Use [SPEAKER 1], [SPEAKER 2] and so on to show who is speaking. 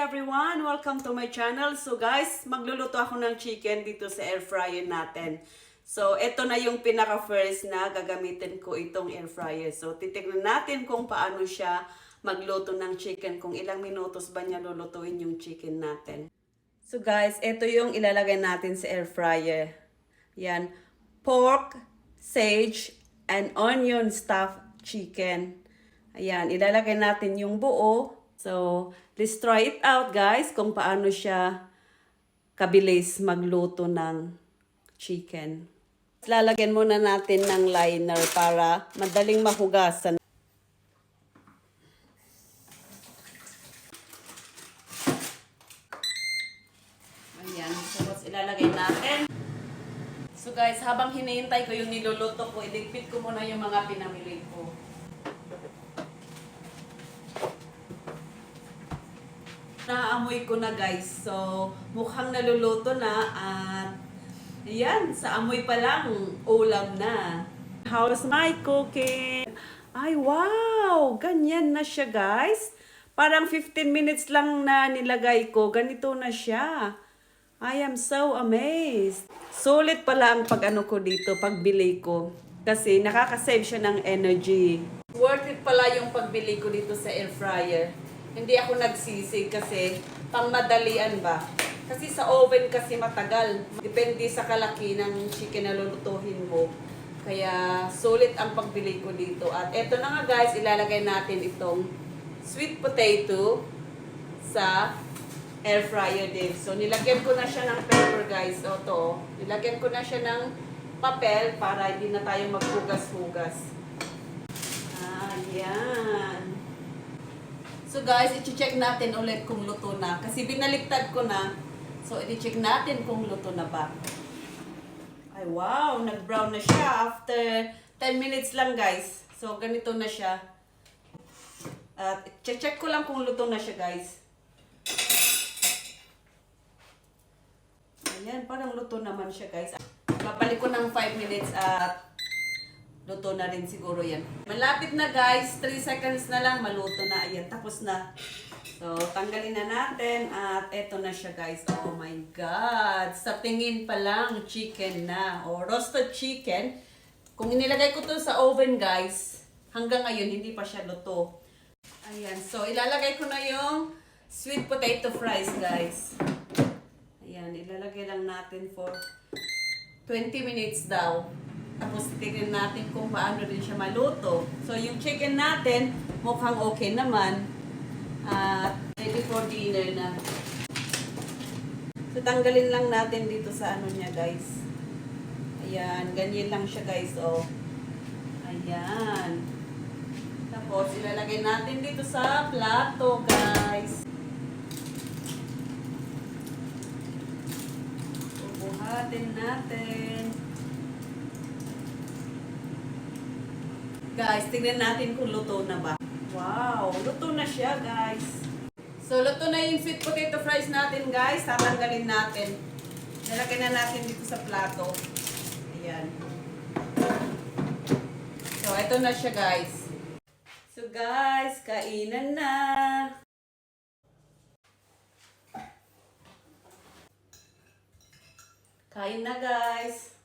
[SPEAKER 1] everyone! Welcome to my channel. So guys, magluluto ako ng chicken dito sa air fryer natin. So ito na yung pinaka first na gagamitin ko itong air fryer. So titignan natin kung paano siya magluto ng chicken. Kung ilang minutos ba niya lulutuin yung chicken natin. So guys, ito yung ilalagay natin sa air fryer. Yan. Pork, sage, and onion stuffed chicken. Ayan, ilalagay natin yung buo. So, let's try it out guys kung paano siya kabilis magluto ng chicken. Lalagyan muna natin ng liner para madaling mahugasan. Ayan, so ilalagay natin. So guys, habang hinihintay ko yung niluluto ko, iligpit ko muna yung mga pinamili ko. Naamoy ko na guys. So, mukhang naluluto na at yan, sa amoy pa lang, ulam na. How's my cooking? Ay, wow! Ganyan na siya guys. Parang 15 minutes lang na nilagay ko. Ganito na siya. I am so amazed. Sulit pala ang pag-ano ko dito, pagbili ko. Kasi nakakasave siya ng energy. Worth it pala yung pagbili ko dito sa air fryer. Hindi ako nagsisi kasi pangmadalian ba. Kasi sa oven kasi matagal. Depende sa kalaki ng chicken na lulutuhin mo. Kaya sulit ang pagbili ko dito. At eto na nga guys, ilalagay natin itong sweet potato sa air fryer din. So nilagyan ko na siya ng pepper guys. O to, nilagyan ko na siya ng papel para hindi na tayo maghugas-hugas. Ayan. So guys, i-check natin ulit kung luto na. Kasi binaliktad ko na. So, i-check natin kung luto na ba. Ay, wow! Nag-brown na siya after 10 minutes lang guys. So, ganito na siya. At i-check ko lang kung luto na siya guys. Ayan, parang luto naman siya guys. Babalik ko ng 5 minutes at luto na rin siguro yan. Malapit na guys. 3 seconds na lang. Maluto na. Ayan. Tapos na. So, tanggalin na natin. At eto na siya guys. Oh my God. Sa tingin pa lang, chicken na. O roasted chicken. Kung inilagay ko to sa oven guys, hanggang ngayon hindi pa siya luto. Ayan. So, ilalagay ko na yung sweet potato fries guys. Ayan. Ilalagay lang natin for 20 minutes daw. Tapos tignan natin kung paano rin siya maluto. So yung chicken natin mukhang okay naman. At ready for dinner na. So tanggalin lang natin dito sa ano niya guys. Ayan, ganyan lang siya guys. Oh. Ayan. Tapos ilalagay natin dito sa plato guys. Bubuhatin natin. Guys, tignan natin kung luto na ba. Wow, luto na siya guys. So, luto na yung sweet potato fries natin guys. Tatanggalin natin. Nalagay na natin dito sa plato. Ayan. So, ito na siya guys. So guys, kainan na. Kain na guys.